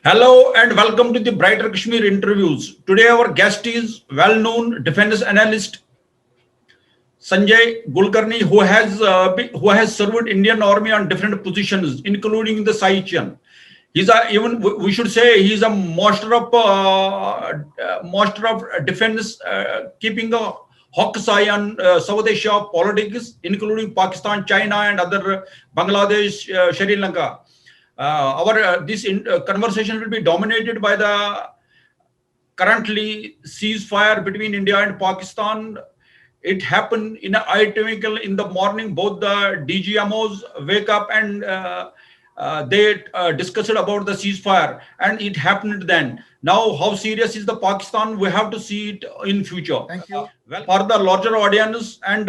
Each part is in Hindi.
Hello and welcome to the Brighter Kashmir interviews. Today our guest is well-known defense analyst Sanjay Gulkarni, who has served Indian Army on different positions, including the Saichen. He's a, even we should say he's a master of defense, keeping a hawk's eye on South Asia politics, including Pakistan, China, and other Bangladesh, Sri Lanka. This conversation will be dominated by the currently ceasefire between India and Pakistan. It happened in a twinkle in the morning. Both the DGMOs wake up and they discussed about the ceasefire, and it happened then. Now, how serious is the Pakistan? We have to see it in future. Thank you. Well, for the larger audience and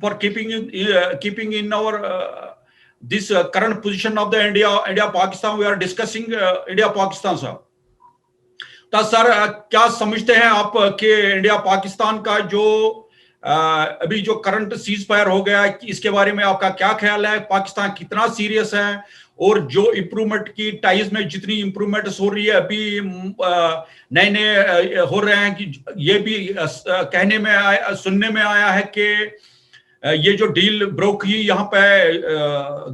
for keeping in our this current position of the India-Pakistan, we are discussing India-Pakistan, sir. तो सर क्या समझते हैं आप कि इंडिया पाकिस्तान का जो अभी जो करंट सीज फायर हो गया है, इसके बारे में आपका क्या ख्याल है? पाकिस्तान कितना सीरियस है और जो इम्प्रूवमेंट की टाइज में जितनी इम्प्रूवमेंट्स हो रही है अभी नए हो रहे हैं कि ये भी कहने में सुनने में आया है कि ये जो डील ब्रोक हुई यहाँ पे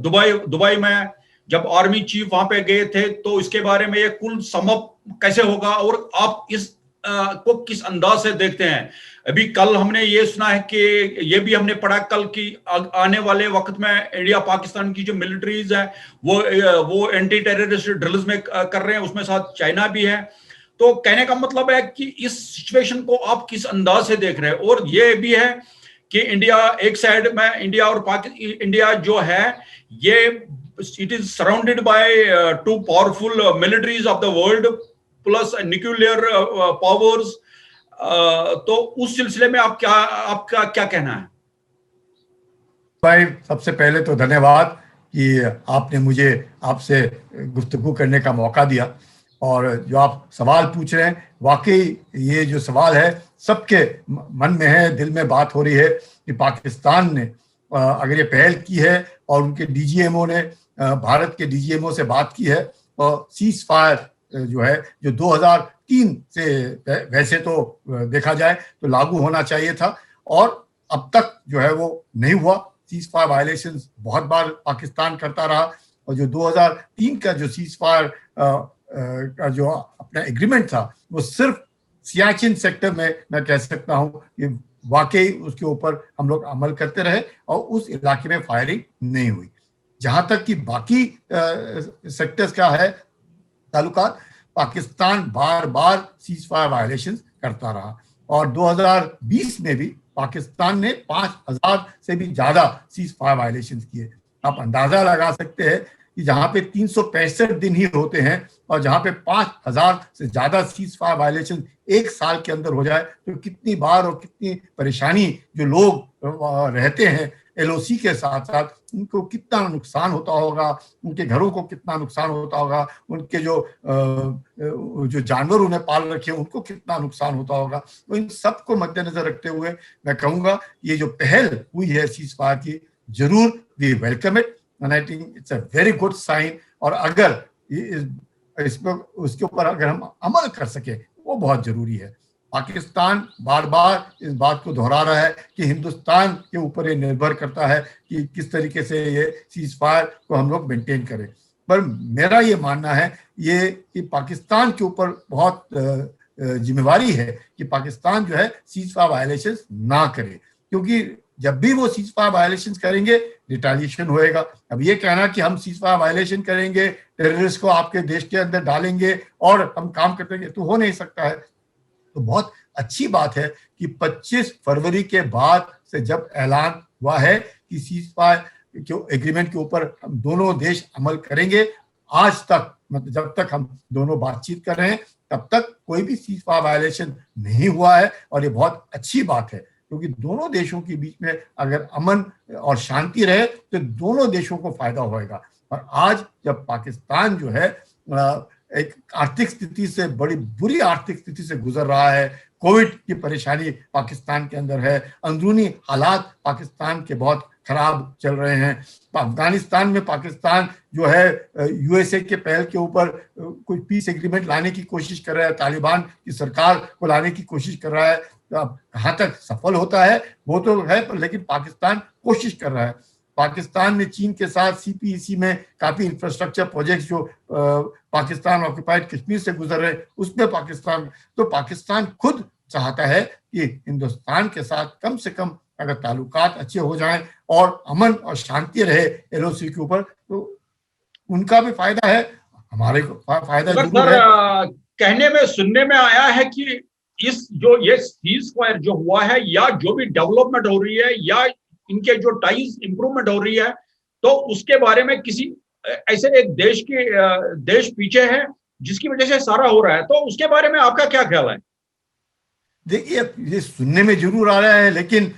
दुबई में जब आर्मी चीफ वहां पे गए थे, तो इसके बारे में ये कुल समअप कैसे होगा और आप इस को किस अंदाज से देखते हैं? अभी कल हमने ये सुना है कि ये भी हमने पढ़ा कल की आने वाले वक्त में इंडिया पाकिस्तान की जो मिलिट्रीज है वो एंटी टेररिस्ट ड्रिल्स में कर रहे हैं, उसमें साथ चाइना भी है। तो कहने का मतलब है कि इस सिचुएशन को आप किस अंदाज से देख रहे हैं? और ये भी है कि इंडिया एक साइड में इंडिया जो है ये it is surrounded by two powerful militaries of the world plus nuclear powers. तो उस सिलसिले में आपका क्या कहना है? भाई, सबसे पहले तो धन्यवाद कि आपने मुझे आपसे गुफ्तगू करने का मौका दिया, और जो आप सवाल पूछ रहे हैं वाकई ये जो सवाल है सबके मन में है, दिल में बात हो रही है कि पाकिस्तान ने अगर ये पहल की है और उनके डीजीएमओ ने भारत के डीजीएमओ से बात की है और सीज फायर जो है जो 2003 से वैसे तो देखा जाए तो लागू होना चाहिए था और अब तक जो है वो नहीं हुआ। सीज फायर वायलेशंस बहुत बार पाकिस्तान करता रहा, और जो 2003 का जो सीज फायर का जो अपना एग्रीमेंट था वो सिर्फ सियाचिन सेक्टर में मैं कह सकता हूँ कि वाकई उसके ऊपर हम लोग अमल करते रहे और उस इलाके में फायरिंग नहीं हुई। जहां तक कि बाकी सेक्टर्स का है ताल्लुकात, पाकिस्तान बार बार सीज फायर वायलेशंस करता रहा, और 2020 में भी पाकिस्तान ने 5000 से भी ज्यादा सीज फायर वायलेशंस किए। आप अंदाजा लगा सकते हैं कि जहां पे 365 दिन ही होते हैं और जहां पे 5000 से ज्यादा सीज फायर वायलेशन एक साल के अंदर हो जाए तो कितनी बार और कितनी परेशानी जो लोग रहते हैं एलओसी के साथ साथ उनको कितना नुकसान होता होगा, उनके घरों को कितना नुकसान होता होगा, उनके जो जानवर उन्हें पाल रखे उनको कितना नुकसान होता होगा। तो इन सब को मद्देनजर रखते हुए मैं कहूँगा ये जो पहल हुई है सीज फायर की, जरूर we welcome it and I think it's a very good sign. और अगर इसमें उसके ऊपर अगर हम अमल कर सके वो बहुत जरूरी है। पाकिस्तान बार बार इस बात को दोहरा रहा है कि हिंदुस्तान के ऊपर ये निर्भर करता है कि किस तरीके से ये सीज फायर को हम लोग मेंटेन करें, पर मेरा ये मानना है ये कि पाकिस्तान के ऊपर बहुत जिम्मेवारी है कि पाकिस्तान जो है सीज फायर वायलेशन ना करे, क्योंकि जब भी वो सीज फायर वायलेशन करेंगे रिटेलिएशन होएगा। अब ये कहना कि हम सीज फायर वायलेशन करेंगे, टेररिस्ट को आपके देश के अंदर डालेंगे और हम काम करेंगे, तो हो नहीं सकता है। तो बहुत अच्छी बात है कि 25 फरवरी के बाद से जब ऐलान हुआ है कि सीज फायर के एग्रीमेंट के ऊपर हम दोनों देश अमल करेंगे, आज तक मतलब जब तक हम दोनों बातचीत कर रहे हैं तब तक कोई भी सीज फायर वायलेशन नहीं हुआ है, और ये बहुत अच्छी बात है क्योंकि दोनों देशों के बीच में अगर अमन और शांति रहे तो दोनों देशों को फायदा होएगा। और आज जब पाकिस्तान जो है एक आर्थिक स्थिति से, बड़ी बुरी आर्थिक स्थिति से गुजर रहा है, कोविड की परेशानी पाकिस्तान के अंदर है, अंदरूनी हालात पाकिस्तान के बहुत खराब चल रहे हैं। अफगानिस्तान में पाकिस्तान जो है यूएसए के पहल के ऊपर कोई पीस एग्रीमेंट लाने की कोशिश कर रहा है, तालिबान की सरकार को लाने की कोशिश कर रहा है। कहाँ तक सफल होता है वो तो है, पर लेकिन पाकिस्तान कोशिश कर रहा है। पाकिस्तान ने चीन के साथ सीपीईसी में काफी इंफ्रास्ट्रक्चर प्रोजेक्ट्स जो पाकिस्तान ऑक्युपाइड कश्मीर से गुजर रहे, उसमें पाकिस्तान खुद चाहता है कि हिंदुस्तान के साथ कम से कम अगर ताल्लुकात अच्छे हो जाएं और अमन और शांति रहे एलओसी के ऊपर, तो उनका भी फायदा है, हमारे को फायदा जरूर है। कहने में सुनने में आया है कि इस जो ये सीज फायर जो हुआ है या जो भी डेवलपमेंट हो रही है या इनके जो टाइज इंप्रूवमेंट हो रही है, तो उसके बारे में किसी ऐसे एक देश पीछे है जिसकी वजह से सारा हो रहा है, तो उसके बारे में आपका क्या ख्याल है? देखिए, ये सुनने में जरूर आ रहा है, लेकिन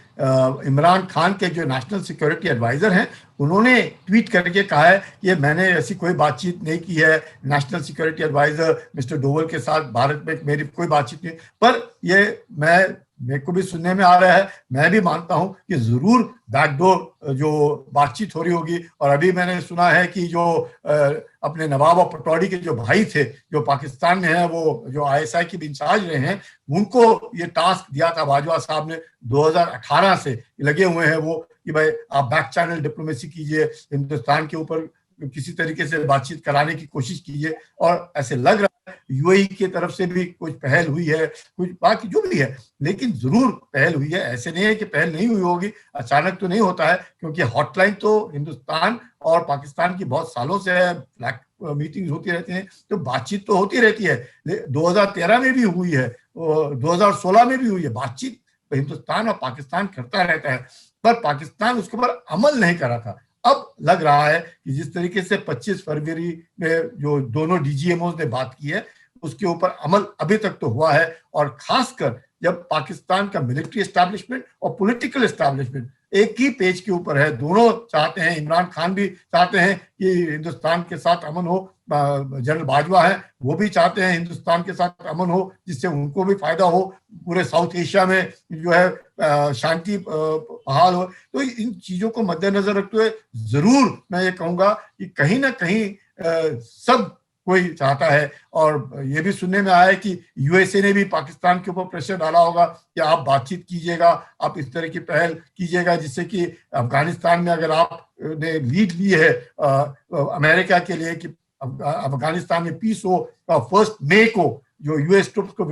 इमरान खान के जो नेशनल सिक्योरिटी एडवाइजर हैं उन्होंने ट्वीट करके कहा है कि मैंने ऐसी कोई बातचीत नहीं की है national security adviser mister Doval के साथ, भारत में मेरी कोई बातचीत नहीं। पर ये मेरे को भी सुनने में आ रहा है, मैं भी मानता हूं कि जरूर बैकडोर जो बातचीत हो रही होगी। और अभी मैंने सुना है कि जो अपने नवाब और पटौड़ी के जो भाई थे जो पाकिस्तान में है, वो जो आईएसआई के इंचार्ज रहे हैं, उनको ये टास्क दिया था बाजवा साहब ने 2018 से लगे हुए हैं वो कि भाई आप बैक चैनल डिप्लोमेसी कीजिए, हिंदुस्तान के ऊपर किसी तरीके से बातचीत कराने की कोशिश कीजिए। और ऐसे लग रहा है यूएई की तरफ से भी कुछ पहल हुई है, कुछ बाकी जो भी है, लेकिन जरूर पहल हुई है। ऐसे नहीं है कि पहल नहीं हुई होगी, अचानक तो नहीं होता है, क्योंकि हॉटलाइन तो हिंदुस्तान और पाकिस्तान की बहुत सालों से है, फ्लैग मीटिंग्स होती रहती हैं, तो बातचीत तो होती रहती है। 2013 में भी हुई है, 2016 में भी हुई है बातचीत, तो हिंदुस्तान और पाकिस्तान करता रहता है, पर पाकिस्तान उसके ऊपर अमल नहीं करा था। अब लग रहा है कि जिस तरीके से 25 फरवरी में जो दोनों डीजीएमओ ने बात की है, उसके ऊपर अमल अभी तक तो हुआ है। और खासकर जब पाकिस्तान का मिलिट्री एस्टैब्लिशमेंट और पॉलिटिकल एस्टैब्लिशमेंट एक ही पेज के ऊपर है, दोनों चाहते हैं, इमरान खान भी चाहते हैं कि हिंदुस्तान के साथ अमन हो, जनरल बाजवा है वो भी चाहते हैं हिंदुस्तान के साथ अमन हो, जिससे उनको भी फायदा हो, पूरे साउथ एशिया में जो है शांति बहाल हो। तो इन चीजों को मद्देनजर रखते हुए जरूर मैं ये कहूंगा कि कहीं ना कहीं सब कोई चाहता है। और ये भी सुनने में आया है कि यूएसए ने भी पाकिस्तान के ऊपर प्रेशर डाला होगा कि आप बातचीत कीजिएगा, आप इस तरह की पहल कीजिएगा, जिससे कि अफगानिस्तान में अगर आपने लीड ली है अमेरिका के लिए कि अफगानिस्तान में पीस हो, 1 मई को जो यूएस ट्रूप्स को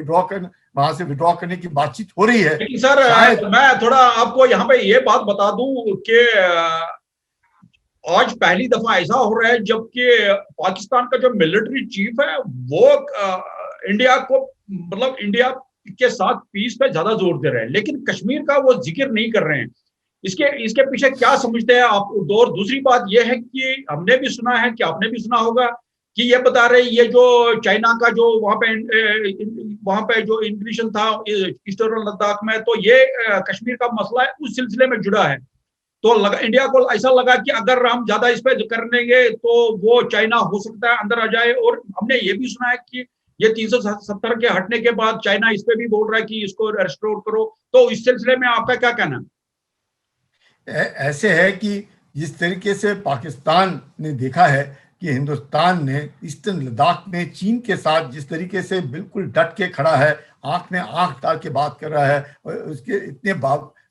वहां से विड्रॉ करने की बातचीत हो रही है। लेकिन सर मैं थोड़ा आपको यहाँ पे ये बात बता दूं कि आज पहली दफा ऐसा हो रहा है जबकि पाकिस्तान का जो मिलिट्री चीफ है वो इंडिया को, मतलब इंडिया के साथ पीस पे ज्यादा जोर दे रहे हैं, लेकिन कश्मीर का वो जिक्र नहीं कर रहे हैं। इसके पीछे क्या समझते हैं आप? और दूसरी बात यह है कि हमने भी सुना है कि आपने भी सुना होगा कि ये बता रहे ये जो चाइना का जो वहां पे जो इंक्लूजन था ईस्टर्न लद्दाख में, तो ये कश्मीर का मसला है उस सिलसिले में जुड़ा है। तो इंडिया को ऐसा लगा कि अगर हम ज्यादा इस पे करेंगे तो वो चाइना हो सकता है अंदर आ जाए। और हमने ये भी सुना है कि ये 370 के हटने के बाद चाइना इस पे भी बोल रहा है कि इसको रेस्टोर करो। तो इस सिलसिले में आपका क्या कहना है? ऐसे है कि जिस तरीके से पाकिस्तान ने देखा है कि हिंदुस्तान ने ईस्टर्न लद्दाख में चीन के साथ जिस तरीके से बिल्कुल डट के खड़ा है, आंख में आंख डाल के बात कर रहा है, और उसके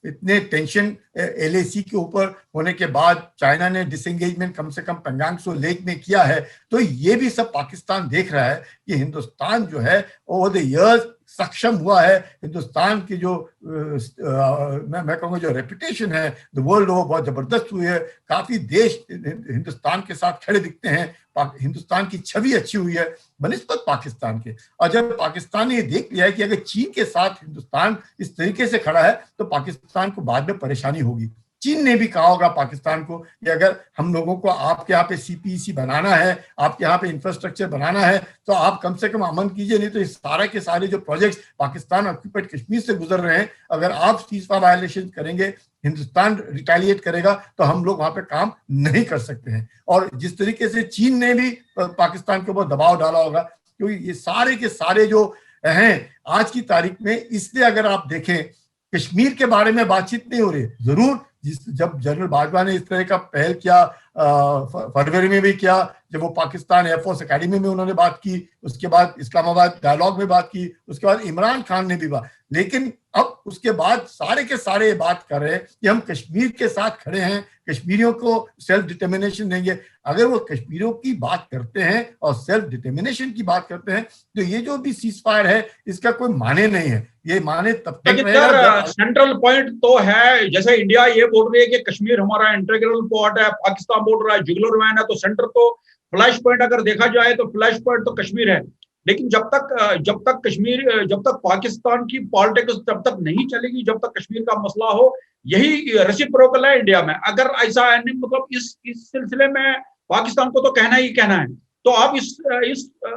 इतने टेंशन एलएसी के ऊपर होने के बाद चाइना ने डिसएंगेजमेंट कम से कम पेंगांग त्सो लेक में किया है, तो ये भी सब पाकिस्तान देख रहा है कि हिंदुस्तान जो है ओवर द इयर्स सक्षम हुआ है। हिंदुस्तान की जो मैं कहूँगा जो रेपुटेशन है द वर्ल्ड ओवर बहुत जबरदस्त हुई है। काफी देश हिंदुस्तान के साथ खड़े दिखते हैं, हिंदुस्तान की छवि अच्छी हुई है बनिस्बत पाकिस्तान के। और जब पाकिस्तान ने ये देख लिया है कि अगर चीन के साथ हिंदुस्तान इस तरीके से खड़ा है तो पाकिस्तान को बाद में परेशानी होगी। चीन ने भी कहा होगा पाकिस्तान को कि अगर हम लोगों को आपके यहाँ पे सीपीईसी बनाना है, आपके यहाँ पे इंफ्रास्ट्रक्चर बनाना है, तो आप कम से कम अमन कीजिए, नहीं तो इस सारे के सारे जो प्रोजेक्ट्स पाकिस्तान ऑक्युपाइड कश्मीर से गुजर रहे हैं, अगर आप सीजफायर वायलेशन करेंगे, हिंदुस्तान रिटेलिएट करेगा, तो हम लोग वहां पे काम नहीं कर सकते हैं। और जिस तरीके से चीन ने भी पाकिस्तान के ऊपर दबाव डाला होगा, क्योंकि ये सारे के सारे जो हैं आज की तारीख में। इसलिए अगर आप देखें कश्मीर के बारे में बातचीत नहीं हो रही। जरूर जब जनरल बाजवा ने इस तरह का पहल किया, फरवरी में भी किया, जब वो पाकिस्तान एयरफोर्स एकेडमी में उन्होंने बात की, उसके बाद इस्लामाबाद डायलॉग में बात की, उसके बाद इमरान खान ने भी बात, लेकिन अब उसके बाद सारे के सारे बात कर रहे हैं कि हम कश्मीर के साथ खड़े हैं, कश्मीरियों को सेल्फ डिटर्मिनेशन देंगे। अगर वो कश्मीरियों की बात करते हैं और सेल्फ डिटर्मिनेशन की बात करते हैं तो ये जो भी सीज फायर है इसका कोई माने नहीं है। ये माने तब तक रहेगा। सेंट्रल पॉइंट तो है, जैसे इंडिया ये बोल रही है कि कश्मीर हमारा इंटीग्रल पार्ट है, पाकिस्तान बोल रहा है जुगलर मैन है, तो सेंटर तो फ्लैश पॉइंट अगर देखा जाए तो फ्लैश पॉइंट तो कश्मीर है। लेकिन जब तक पाकिस्तान की पॉलिटिक्स जब तक नहीं चलेगी, जब तक कश्मीर का मसला हो, यही रेसिप्रोकल है इंडिया में। अगर ऐसा मतलब इस सिलसिले में पाकिस्तान को तो कहना ही कहना है। तो आप इस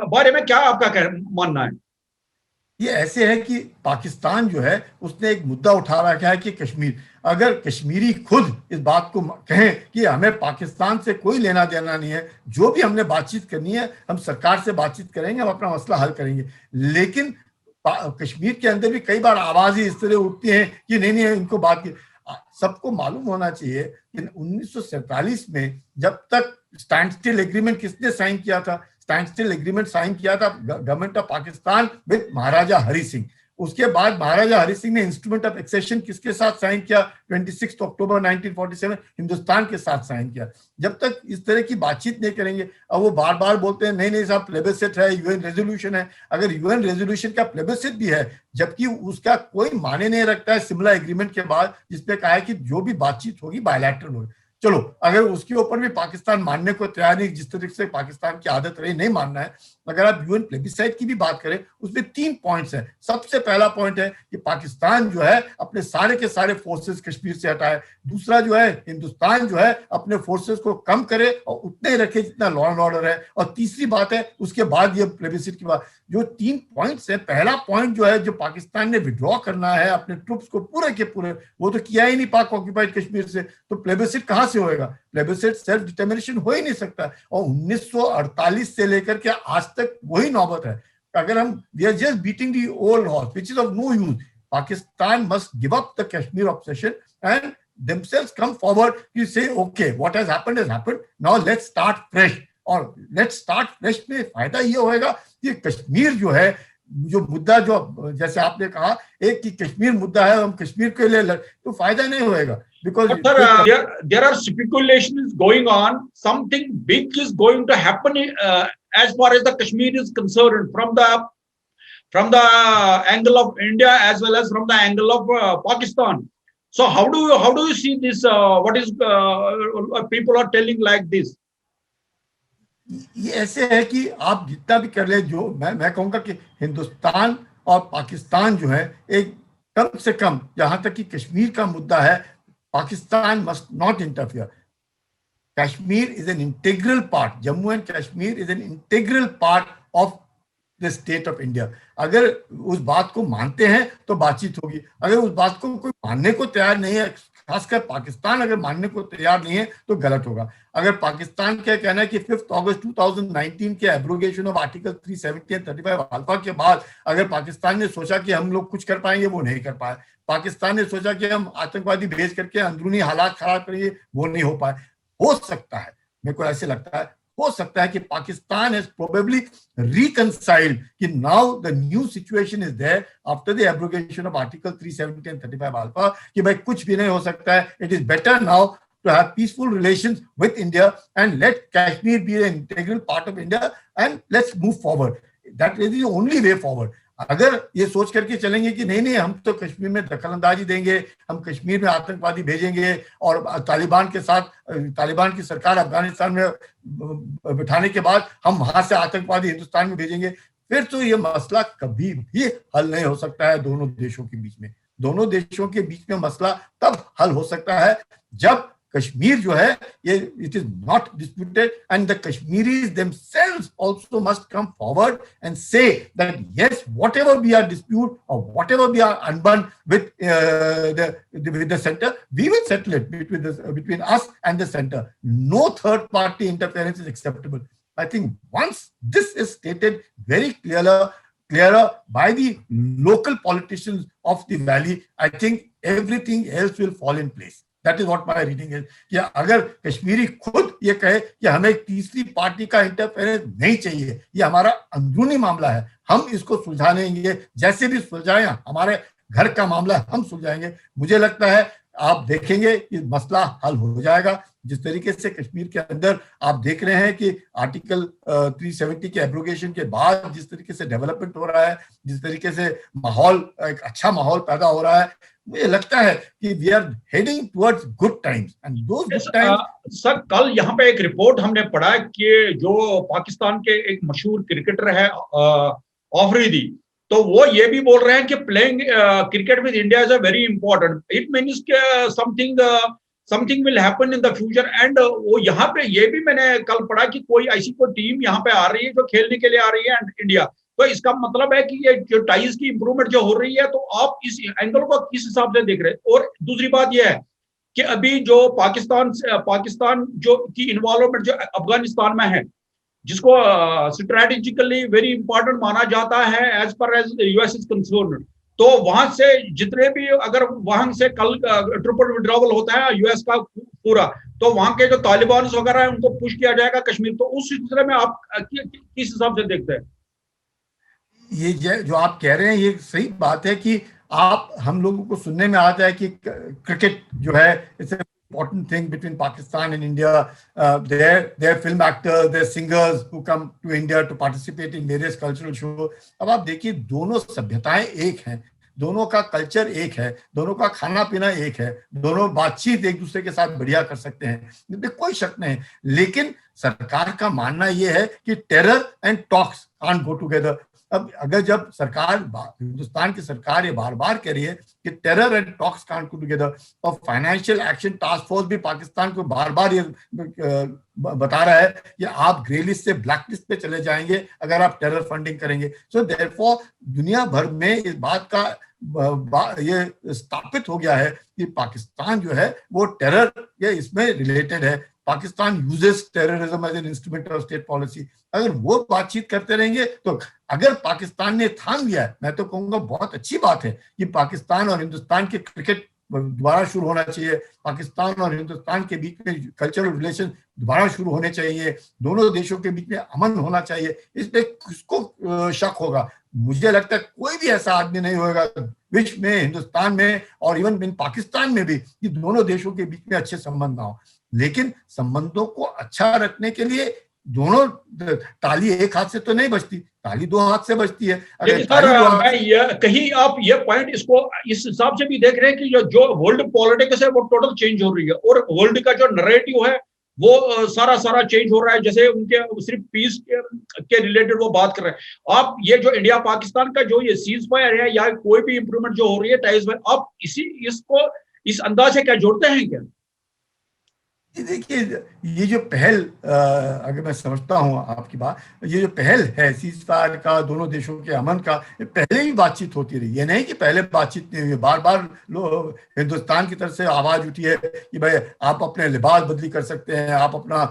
बारे में क्या आपका मानना है? ये ऐसे है कि पाकिस्तान जो है उसने एक मुद्दा उठा रखा है कि कश्मीर, अगर कश्मीरी खुद इस बात को कहें कि हमें पाकिस्तान से कोई लेना देना नहीं है, जो भी हमने बातचीत करनी है हम सरकार से बातचीत करेंगे, हम अपना मसला हल करेंगे। लेकिन कश्मीर के अंदर भी कई बार आवाजें इस तरह उठती हैं कि नहीं इनको बात की। सबको मालूम होना चाहिए कि 1947 में जब तक स्टैंड स्टिल एग्रीमेंट किसने साइन किया था? स्टैंड स्टिल एग्रीमेंट साइन किया था गवर्नमेंट ऑफ पाकिस्तान विद महाराजा हरि सिंह। उसके बाद महाराजा हरि सिंह ने इंस्ट्रूमेंट ऑफ एक्सेशन किसके साथ साइन किया? 26 अक्टूबर 1947 हिंदुस्तान के साथ साइन किया। जब तक इस तरह की बातचीत नहीं करेंगे, अब वो बार बार बोलते हैं नहीं साहब प्लेबिसिट है, यूएन रेजोल्यूशन है। अगर यूएन रेजोल्यूशन का प्लेबिसिट भी है, जबकि उसका कोई माने नहीं रखता है सिमला एग्रीमेंट के बाद, जिसपे कहा है कि जो भी बातचीत होगी बायलैटरल होगी। चलो अगर उसके ऊपर भी पाकिस्तान मानने को तैयार नहीं, जिस तरीके से पाकिस्तान की आदत रही नहीं मानना है, अगर आप यूएन प्लेबिसाइट की भी बात करें उसमें 3 पॉइंट्स हैं। सबसे पहला पॉइंट है कि पाकिस्तान जो है अपने सारे के सारे फोर्सेस कश्मीर से हटाए। दूसरा जो है हिंदुस्तान जो है अपने फोर्सेस को कम करे और उतने रखे जितना लॉ एंड ऑर्डर है। और तीसरी बात है उसके बाद ये प्लेबिसाइट की बात। जो 3 पॉइंट्स है, पहला पॉइंट जो है जो पाकिस्तान ने विड्रॉ करना है अपने ट्रूप्स को पूरे के पूरे, वो तो किया ही नहीं पाक ऑक्यूपाइड कश्मीर से, तो प्लेबिसाइट कहां से होएगा? प्लेबिसाइट सेल्फ डिटर्मिनेशन हो ही नहीं सकता। और 1948 से लेकर के आज तक वही नौबत है। अगर हम we are just beating the old horse which is of no use. Pakistan must give up the Kashmir obsession and themselves come forward to say okay what has happened, now let's start fresh। और let's start fresh में फायदा ये होएगा कि कश्मीर जो है, जो मुद्दा जो जैसे आपने कहा एक कि कश्मीर मुद्दा है, हम कश्मीर के लिए तो फायदा नहीं होएगा। Because there are speculations going on, something big is going to happen as far as the Kashmir is concerned, from the angle of India as well as from the angle of Pakistan. So how do you see this? What is people are telling like this? ये ऐसे है कि आप जितना भी कर ले, जो मैं कहूँगा कि हिंदुस्तान और पाकिस्तान जो है एक कम से कम, जहां तक कि कश्मीर का मुद्दा है, Pakistan must not interfere. Kashmir is an integral part, Jammu and Kashmir is an integral part of the state of India. अगर उस बात को मानते हैं तो बातचीत होगी, अगर उस बात को कोई मानने को तैयार नहीं है, खासकर पाकिस्तान अगर मानने को तैयार नहीं है तो गलत होगा। अगर पाकिस्तान का कहना है कि 5 अगस्त 2019 के abrogation of article 370 and 35 alpha के बाद अगर पाकिस्तान ने सोचा कि हम लोग कुछ कर पाएंगे, वो नहीं कर पाए। पाकिस्तान ने सोचा कि हम आतंकवादी भेज करके अंदरूनी हालात खराब करेंगे, वो नहीं हो पाए। हो सकता है, मेरे को ऐसे लगता है, हो सकता है कि पाकिस्तान has probably reconciled कि now the new situation is there after the abrogation of article 370 and 35 alpha कि भाई कुछ भी नहीं हो सकता है। It is better now to have peaceful relations with India and let Kashmir be an integral part of India and let's move forward. That is the only way forward. अगर ये सोच करके चलेंगे कि नहीं हम तो कश्मीर में दखलंदाजी देंगे, हम कश्मीर में आतंकवादी भेजेंगे और तालिबान के साथ, तालिबान की सरकार अफगानिस्तान में बिठाने के बाद हम वहां से आतंकवादी हिंदुस्तान में भेजेंगे, फिर तो ये मसला कभी भी हल नहीं हो सकता है दोनों देशों के बीच में। दोनों देशों के बीच में मसला तब हल हो सकता है जब कश्मीर जो है ये it is not disputed and the Kashmiris themselves also must come forward and say that yes, whatever be our dispute or whatever be our unbund with the center, we will settle it between us and the center. No third party interference is acceptable. I think once this is stated very clearly, clearer by the local politicians of the valley, I think everything else will fall in place. That is what my reading is. कि अगर कश्मीरी खुद ये कहे कि हमें तीसरी पार्टी का इंटरफेरेंस नहीं चाहिए, ये हमारा अंदरूनी मामला है, हम इसको सुलझाएंगे, जैसे भी सुलझाएं, हमारे घर का मामला है, हम सुलझाएंगे। मुझे लगता है आप देखेंगे कि मसला हल हो जाएगा। जिस तरीके से कश्मीर के अंदर आप देख रहे हैं कि आर्टिकल 370 के एब्रोगेशन के बाद जिस तरीके से डेवलपमेंट हो रहा है, जिस तरीके से माहौल, एक अच्छा माहौल पैदा हो रहा है, मुझे लगता है कि we are heading towards good times and those good times. Sir, कल यहाँ पे एक रिपोर्ट हमने पढ़ा कि जो पाकिस्तान के एक मशहूर क्रिकेटर है आफरीदी, तो वो ये भी बोल रहे हैं कि playing cricket with India is a very important, it means something will happen in the future. And वो यहाँ पे ये भी मैंने कल पढ़ा कि कोई ऐसी कोई टीम यहाँ पे आ रही है जो खेलने के लिए आ रही है इंडिया। तो इसका मतलब है कि ये जो टाइज की इंप्रूवमेंट जो हो रही है, तो आप इस एंगल को किस हिसाब से देख रहे हैं? और दूसरी बात यह है कि अभी जो पाकिस्तान जो की इन्वॉल्वमेंट जो अफगानिस्तान में है, जिसको स्ट्रेटेजिकली वेरी इंपॉर्टेंट माना जाता है as per as US is concern, तो वहां से जितने भी, अगर वहां से कल ट्रिपल विड्रॉवल होता है यूएस का पूरा, तो वहां के जो तालिबान वगैरह है उनको पुश किया जाएगा कश्मीर। तो उस सिलसिले में आप किस हिसाब से देखते हैं? ये जो आप कह रहे हैं ये सही बात है कि आप, हम लोगों को सुनने में आता है कि क्रिकेट जो है it's important thing between Pakistan and India. Their film actors, their singers who come to India to participate in various cultural shows. अब आप देखिए, दोनों सभ्यताएं एक हैं, दोनों का कल्चर एक है, दोनों का खाना पीना एक है, दोनों बातचीत एक दूसरे के साथ बढ़िया कर सकते हैं, इसमें कोई शक नहीं। लेकिन सरकार का मानना यह है कि terror and talks can't go together. अब अगर जब सरकार, हिंदुस्तान की सरकार ये बार बार कह रही है कि terror and talks can't go together, और फाइनेंशियल एक्शन टास्क फोर्स भी पाकिस्तान को बार बार ये बता रहा है कि आप ग्रे लिस्ट से ब्लैक लिस्ट पे चले जाएंगे अगर आप टेरर फंडिंग करेंगे। सो देयरफॉर दुनिया भर में इस बात का ये स्थापित हो गया है कि पाकिस्तान जो है वो टेरर ये इसमें रिलेटेड है। Pakistan uses terrorism as an instrument of state policy. अगर वो बातचीत करते रहेंगे, तो अगर पाकिस्तान ने ठान लिया है, मैं तो कहूंगा बहुत अच्छी बात है कि पाकिस्तान और हिंदुस्तान के क्रिकेट दोबारा शुरू होना चाहिए, पाकिस्तान और हिंदुस्तान के बीच में कल्चरल रिलेशन दोबारा शुरू होने चाहिए, दोनों देशों के बीच में अमन होना चाहिए। इसमें किसको शक होगा? मुझे लगता है कोई भी ऐसा आदमी नहीं होगा विश्व में, हिंदुस्तान में और इवन इन पाकिस्तान में भी, कि दोनों देशों के बीच में अच्छे संबंध ना हो। लेकिन संबंधों को अच्छा रखने के लिए दोनों, ताली एक हाथ से तो नहीं बजती, ताली दो हाथ से बजती है। कहीं आप ये पॉइंट इसको इस हिसाब से भी देख रहे हैं कि जो वर्ल्ड पॉलिटिक्स है वो टोटल चेंज हो रही है, और वर्ल्ड का जो नरेटिव है वो सारा चेंज हो रहा है। जैसे उनके सिर्फ पीस के रिलेटेड वो बात कर रहे हैं। आप ये जो इंडिया पाकिस्तान का जो ये सीज फायर है या कोई भी इंप्रूवमेंट जो हो रही है टाइज में, आप इसको इस अंदाज से क्या जोड़ते हैं क्या? देखिए, ये जो पहल, अगर मैं समझता हूँ आपकी बात, ये जो पहल है सीज फायर का, दोनों देशों के अमन का, पहले ही बातचीत होती रही। ये नहीं कि पहले बातचीत नहीं हुई, बार बार हिंदुस्तान की तरफ से आवाज उठी है कि भाई आप अपने लिबास बदली कर सकते हैं, आप अपना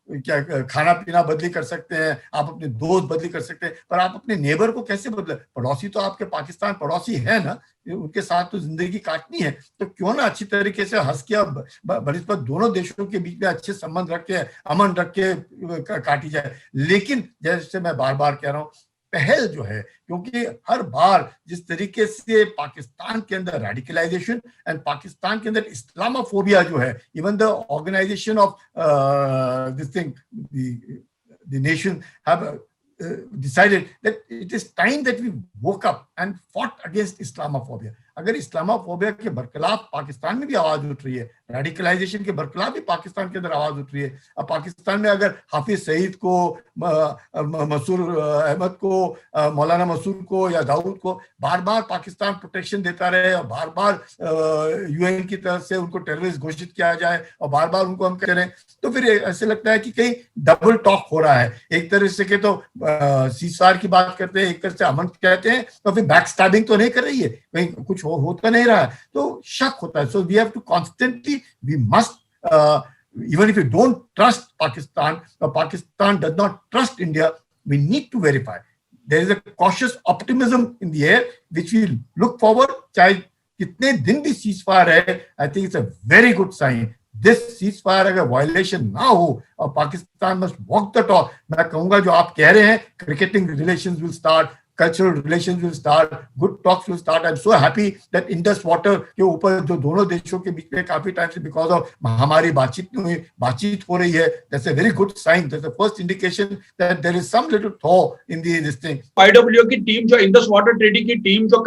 क्या खाना पीना बदली कर सकते हैं, आप अपने दोस्त बदली कर सकते हैं, पर आप अपने नेबर को कैसे बदले? पड़ोसी तो आपके पाकिस्तान पड़ोसी है ना, उनके साथ तो जिंदगी काटनी है, तो क्यों ना अच्छी तरीके से हंस के बनिस्बत दोनों देशों के बीच में अच्छे संबंध रख के, अमन रख के काटी जाए। लेकिन जैसे मैं बार बार कह रहा हूँ, पहल जो है, क्योंकि हर बार जिस तरीके से पाकिस्तान के अंदर रेडिकलाइजेशन एंड पाकिस्तान के अंदर इस्लामोफोबिया जो है, even the organisation of this thing, the nation have decided that it is time that we woke up and fought against Islamophobia. अगर इस्लामोफोबिया के बरखिलाफ पाकिस्तान में भी आवाज उठ रही है, रेडिकलाइजेशन के बरखिलाफ भी पाकिस्तान के अंदर आवाज उठ रही है, अब पाकिस्तान में अगर हाफिज सईद को, मसूर अहमद को, मौलाना मसूद को या दाऊद को बार बार पाकिस्तान प्रोटेक्शन देता रहे और बार बार यूएन की तरफ से उनको टेररिस्ट घोषित किया जाए और बार बार उनको हम करें, तो फिर ऐसे लगता है कि कहीं डबल टॉक हो रहा है। एक तरह से के तो सीज़फायर की बात करते हैं, एक तरह से अमन कहते हैं, तो फिर बैक स्टैबिंग तो नहीं कर रही है, कहीं कुछ होता नहीं रहा है, तो शक होता है। So we have to constantly, we must, even if you don't trust Pakistan or Pakistan does not trust India, we need to verify. there is a cautious optimism in the air which we look forward. चाहे कितने दिन भी ceasefire है, I think it's a very good sign. This ceasefire अगर वायलेशन ना हो और Pakistan must walk the talk, मैं कहूंगा जो आप कह रहे हैं, cricketing relations will start, cultural relations will start, good talks will start. I'm so happy that Indus Water के ऊपर जो दोनों देशों के बीच में काफी टाइम से because of हमारी बातचीत हो रही है. That's a very good sign. That's the first indication that there is some little thaw in this thing. IWO की टीम जो इंडस वाटर ट्रीटी की टीम जो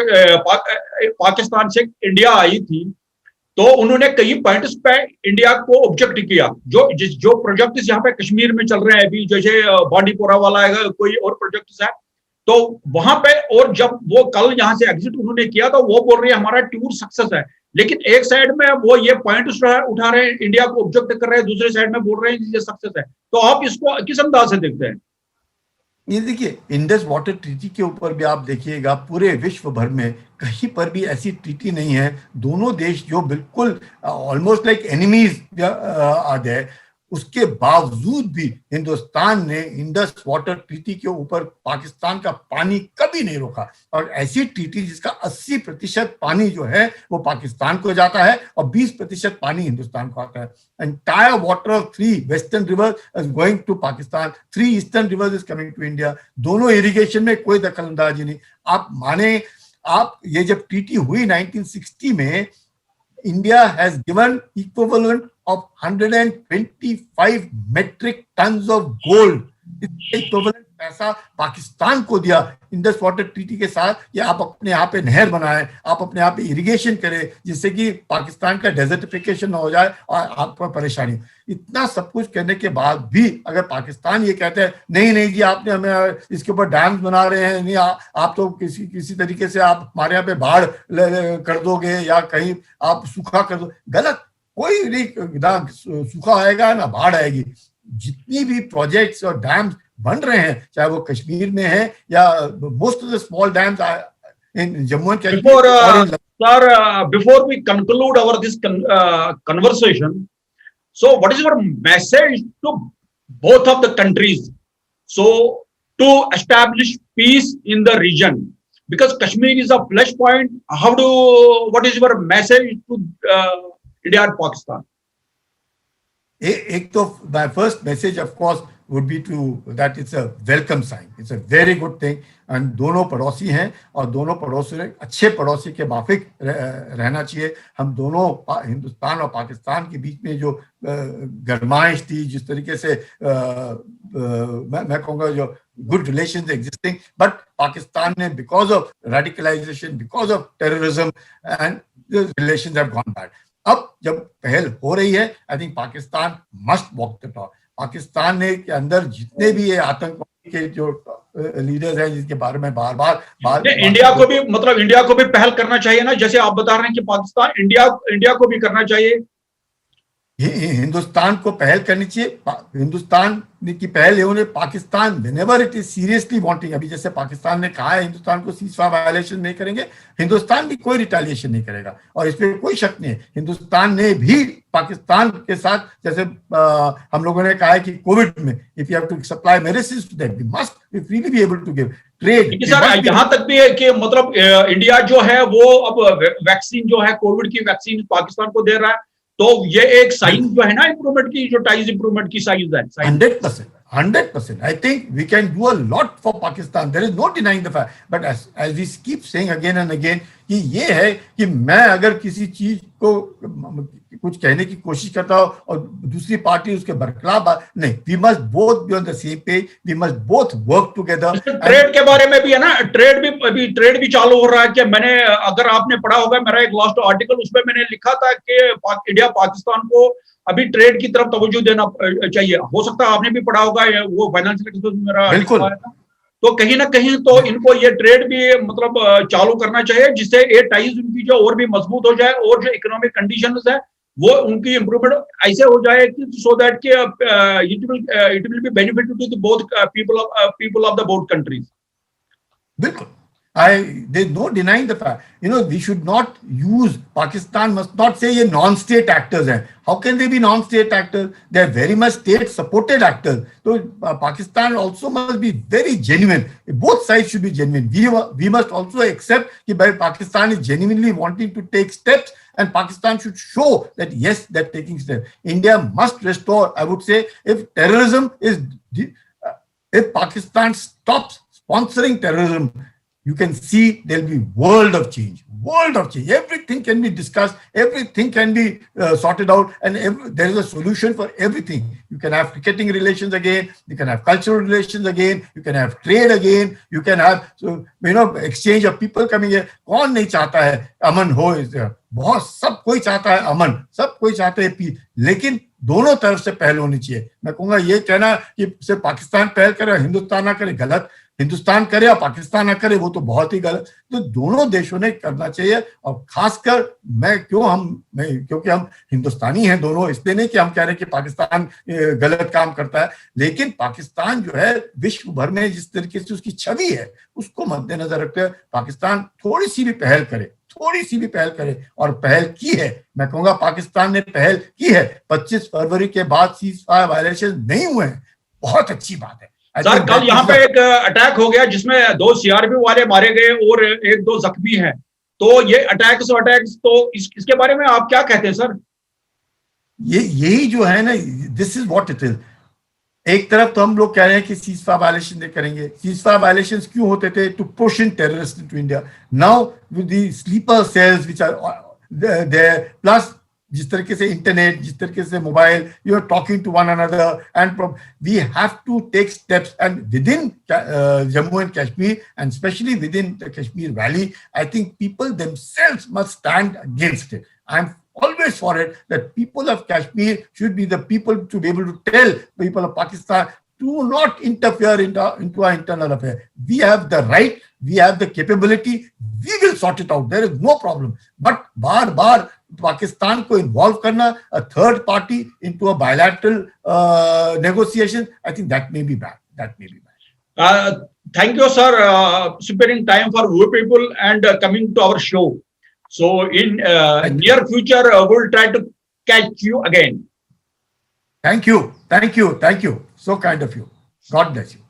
पाकिस्तान से इंडिया आई थी, तो उन्होंने कई पॉइंट्स पे इंडिया को ऑब्जेक्ट किया. जो प्रोजेक्ट्स यहाँ पे कश्मीर में चल रहे हैं अभी, जैसे बांडीपोरा वाला है, कोई और प्रोजेक्ट्स है, तो वहां पे, और जब वो कल यहाँ से एग्जिट उन्होंने किया तो वो बोल रही है हमारा टूर सक्सेस है. लेकिन एक साइड में वो ये पॉइंट उठा रहे हैं, इंडिया को ऑब्जेक्ट कर रहे हैं, दूसरे साइड में बोल रहे हैं ये सक्सेस है. तो आप इसको किस अंदाज से देखते हैं? ये देखिए, इंडस वाटर ट्रीटी के ऊपर भी आप देखिएगा, पूरे विश्व भर में कहीं पर भी ऐसी ट्रीटी नहीं है. दोनों देश जो बिल्कुल ऑलमोस्ट लाइक एनिमीज आ गए, उसके बावजूद भी हिंदुस्तान ने इंडस वाटर ट्रीटी के ऊपर पाकिस्तान का पानी कभी नहीं रोका. और ऐसी ट्रीटी जिसका 80% पानी जो है वो पाकिस्तान को जाता है और 20% पानी हिंदुस्तान को आता है. Entire water of 3 western river is going to Pakistan, 3 eastern river is coming to India. दोनों इरिगेशन में कोई दखल अंदाजी नहीं. आप माने, आप ये जब ट्रीटी हुई 1960 में, India has given equivalent of 125 metric tons of gold. Equivalent पैसा पाकिस्तान को दिया इंडस वाटर ट्रीटी के साथ. ये आप अपने यहाँ पे नहर बनाएं, आप अपने यहाँ पे इरिगेशन करें, जिससे कि पाकिस्तान का डेजर्टिफिकेशन ना हो जाए और आपको परेशानी. इतना सब कुछ करने के बाद भी अगर पाकिस्तान ये कहते हैं नहीं जी आपने हमें इसके ऊपर डैम्स बना रहे हैं, नहीं आप तो किसी तरीके से आप हमारे यहाँ पे बाढ़ कर दोगे या कहीं आप सूखा कर दो, गलत. कोई नहीं, ना सूखा आएगा ना बाढ़ आएगी. जितनी भी प्रोजेक्ट्स और डैम्स बन रहे हैं, चाहे वो कश्मीर में है या most of the small dams in Jammu and Kashmir. Sir, before we conclude our this conversation, so what is your message to both of the countries, so to establish peace in the region, because Kashmir is a flashpoint? What is your message to India and Pakistan? एक तो my first message of course would be to that it's a welcome sign, it's a very good thing. and दोनों पड़ोसी हैं और दोनों पड़ोसी अच्छे पड़ोसी के माफिक रहना चाहिए. हम दोनों हिंदुस्तान और पाकिस्तान के बीच में जो गरमाइश थी, जिस तरीके से मैं कहूँगा जो good relations existing, but Pakistan ने because of radicalization, because of terrorism, and the relations have gone bad. अब जब पहल हो रही है, I think Pakistan must walk the talk. Pakistan ने के अंदर जितने भी ये आतंकवादी के जो लीडर्स हैं, जिसके बारे में बार इंडिया को भी, मतलब इंडिया को भी पहल करना चाहिए ना, जैसे आप बता रहे हैं कि पाकिस्तान इंडिया को भी करना चाहिए. हिंदुस्तान को पहल करनी चाहिए. हिंदुस्तान की पहल है Pakistan whenever it is seriously wanting. अभी जैसे पाकिस्तान ने कहा है हिंदुस्तान को सीजफायर वायलेशन नहीं करेंगे, हिंदुस्तान भी कोई रिटेलिएशन नहीं करेगा और इसमें कोई शक नहीं है. हिंदुस्तान ने भी पाकिस्तान के साथ, जैसे हम लोगों ने कहा है कि कोविड में if you have to supply medicine to them, we must freely be able to give trade. Sir यहाँ तक भी है कि मतलब इंडिया जो है वो अब वैक्सीन जो है, कोविड की वैक्सीन पाकिस्तान को दे रहा है, तो ये एक साइन जो है ना इम्प्रूवमेंट की, जो टाइज इम्प्रूवमेंट की साइन है. 100%. I think we can do a lot for Pakistan. There is no denying the fact. But as we keep saying again and again, कि ये है कि मैं अगर किसी चीज को कुछ कहने की कोशिश करता हूं और दूसरी पार्टी उसके बरखिलाफ नहीं, we must both be on the same page, we must both work together. Trade के बारे में भी है ना, ट्रेड भी चालू हो रहा है. कि मैंने, अगर आपने पढ़ा होगा मेरा एक लास्ट आर्टिकल, उसमें मैंने लिखा था कि इंडिया पाकिस्तान को अभी ट्रेड की तरफ तवज्जो देना चाहिए. हो सकता है आपने भी पढ़ा होगा, वो फाइनेंशियल मेरा बिल्कुल. तो कहीं ना कहीं तो इनको ये ट्रेड भी मतलब चालू करना चाहिए, जिससे ये टाइज उनकी जो और भी मजबूत हो जाए और जो इकोनॉमिक कंडीशंस है वो उनकी इंप्रूवमेंट ऐसे हो जाए कि सो दैट कि it will be benefit to the both people of the both countries. बिल्कुल. there's no denying the fact. We should not use, Pakistan must not say ये non-state actors हैं. How can they be non-state actors? They are very much state-supported actors. So Pakistan also must be very genuine. Both sides should be genuine. We must also accept that Pakistan is genuinely wanting to take steps, and Pakistan should show that yes, they're taking steps. India must restore, I would say, if Pakistan stops sponsoring terrorism, you can see there'll be world of change. Everything can be discussed. Everything can be sorted out, and there is a solution for everything. You can have cricketing relations again. You can have cultural relations again. You can have trade again. You can have exchange of people coming here. कौन नहीं चाहता है अमन हो? बहुत सब कोई चाहता है अमन, सब कोई चाहते हैं पीस, लेकिन दोनों तरफ से पहल होनी चाहिए. मैं कहूंगा ये कहना कि सिर्फ पाकिस्तान पहल करे हिंदुस्तान ना करे, गलत. हिंदुस्तान करे और पाकिस्तान ना करे वो तो बहुत ही गलत. तो दोनों देशों ने करना चाहिए. और खासकर क्योंकि हम हिंदुस्तानी हैं दोनों, इसलिए नहीं कि हम कह रहे हैं कि पाकिस्तान गलत काम करता है, लेकिन पाकिस्तान जो है विश्व भर में जिस तरीके से उसकी छवि है उसको मद्देनजर रखते हुए पाकिस्तान थोड़ी सी भी पहल करे और पहल की है. मैं कहूंगा पाकिस्तान ने पहल की है. 25 फरवरी के बाद सीज़फायर वायलेशन नहीं हुए हैं, बहुत अच्छी बात है. सर कल यहाँ पे एक अटैक हो गया जिसमें 2 सीआरपी वाले मारे गए और 1-2 जख्मी हैं. तो ये अटैक्स तो इसके बारे में आप क्या कहते हैं सर? यही जो है ना, this is what it is. एक तरफ तो हम लोग कह रहे हैं कि सीज़फायर वायलेशन करेंगे. सीज़फायर वायलेशंस क्यों होते थे? To push in terrorist into India. Now with the sleeper cells which are there, plus जिस तरीके से इंटरनेट, जिस तरीके से mobile, you are talking to one another, and we have to take steps. And within Jammu and Kashmir and especially with in the Kashmir valley, I think people themselves must stand against it. I am always for it that people of Kashmir should be the people to be able to tell people of Pakistan do not interfere into our internal affairs. We have the right, we have the capability, we will sort it out. There is no problem. But बार पाकिस्तान को involve करना, a third party into a bilateral negotiation, I think that may be bad. Thank you, sir, sparing time for our people and coming to our show. So in near future, we'll try to catch you again. Thank you. So kind of you. God bless you.